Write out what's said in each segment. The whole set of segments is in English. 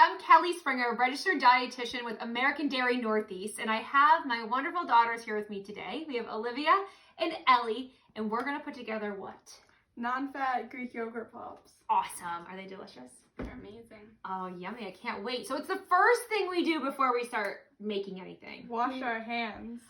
I'm Kelly Springer, registered dietitian with American Dairy Northeast, and I have my wonderful daughters here with me today. We have Olivia and Ellie, and we're going to put together what? Non-fat Greek yogurt pops. Awesome. Are they delicious? They're amazing. Oh, yummy. I can't wait. So it's the first thing we do before we start making anything. Wash our hands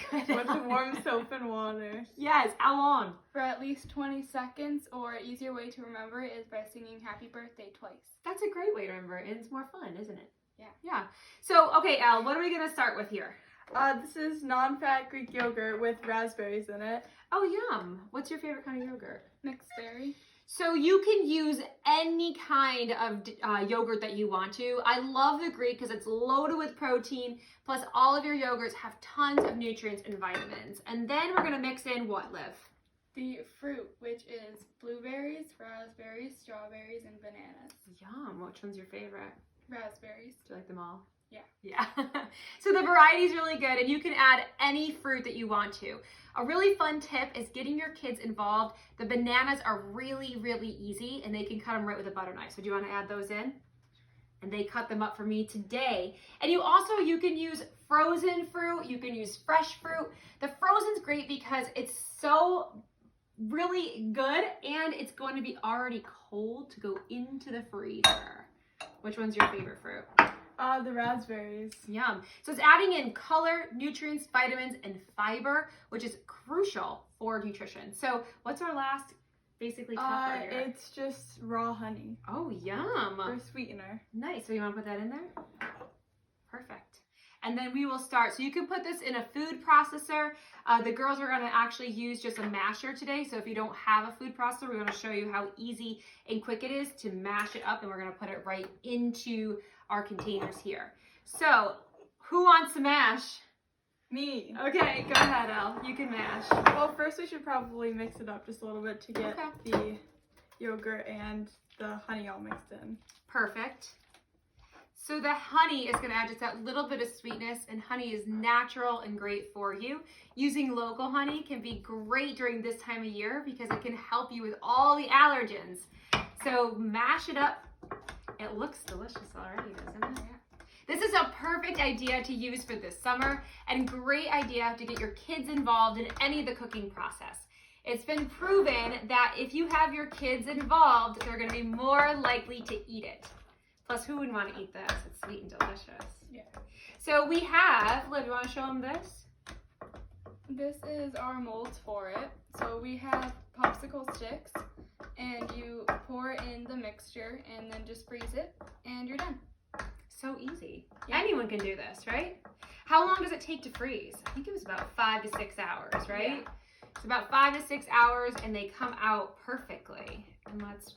Good. with warm soap and water. Yes. How long? For at least 20 seconds, or an easier way to remember it is by singing happy birthday twice. That's a great way to remember it. And it's more fun, isn't it? Yeah. Yeah. So, okay, Elle, what are we going to start with here? This is non-fat Greek yogurt with raspberries in it. Oh, yum. What's your favorite kind of yogurt? Mixed berry. So you can use any kind of yogurt that you want to. I love the Greek because it's loaded with protein, plus all of your yogurts have tons of nutrients and vitamins. And then we're gonna mix in what, Liv? The fruit, which is blueberries, raspberries, strawberries, and bananas. Yum, which one's your favorite? Raspberries. Do you like them all? Yeah. Yeah. So the variety is really good, and you can add any fruit that you want to. A really fun tip is getting your kids involved. The bananas are really, really easy, and they can cut them right with a butter knife. So do you want to add those in? And they cut them up for me today. And you can use frozen fruit. You can use fresh fruit. The frozen's great because it's so really good, and it's going to be already cold to go into the freezer. Which one's your favorite fruit? The raspberries. Yum. So it's adding in color, nutrients, vitamins, and fiber, which is crucial for nutrition. So what's our last basically top right here? It's just raw honey Oh, yum. for sweetener. Nice. So you want to put that in there? Perfect. And then we will start. So you can put this in a food processor. The girls are going to actually use just a masher today. So if you don't have a food processor, we're going to show you how easy and quick it is to mash it up. And we're going to put it right into our containers here. So who wants to mash? Me. Okay, go ahead, Elle. You can mash. Well, first we should probably mix it up just a little bit to get the yogurt and the honey all mixed in. Perfect. So the honey is going to add just that little bit of sweetness, and honey is natural and great for you. Using local honey can be great during this time of year because it can help you with all the allergens. So mash it up. It looks delicious already, doesn't it? This is a perfect idea to use for this summer, and great idea to get your kids involved in any of the cooking process. It's been proven that if you have your kids involved, they're going to be more likely to eat it. Plus, who wouldn't want to eat this? It's sweet and delicious. Yeah. So we have, Liv, you want to show them this? This is our molds for it. So we have popsicle sticks, and you pour in the mixture and then just freeze it, and you're done. So easy. Yeah. Anyone can do this, right? How long does it take to freeze? I think it was about 5 to 6 hours, right? Yeah. It's about 5 to 6 hours, and they come out perfectly. And let's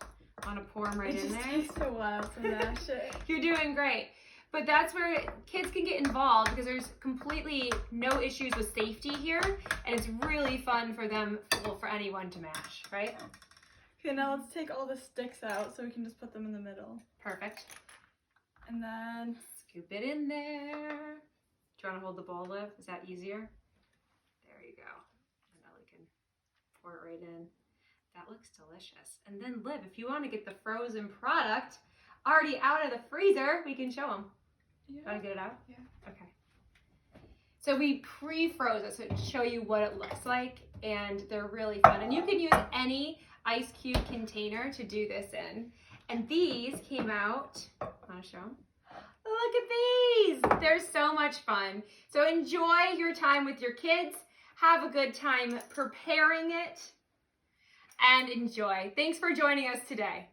want to pour them right It in just there. takes a while to mash it. You're doing great. But that's where kids can get involved because there's completely no issues with safety here, and it's really fun for them, well, for anyone to mash, right? Okay, now let's take all the sticks out so we can just put them in the middle. Perfect. And then Scoop it in there. Do you want to hold the bowl, Liv? Is that easier? There you go. And Ellie can pour it right in. That looks delicious. And then, Liv, if you want to get the frozen product already out of the freezer, we can show them. Yeah. Want to get it out? Yeah. Okay. So we pre-froze it so to show you what it looks like, and they're really fun. And you can use any ice cube container to do this in. And these came out, want to show them? Look at these. They're so much fun. So enjoy your time with your kids. Have a good time preparing it and enjoy. Thanks for joining us today.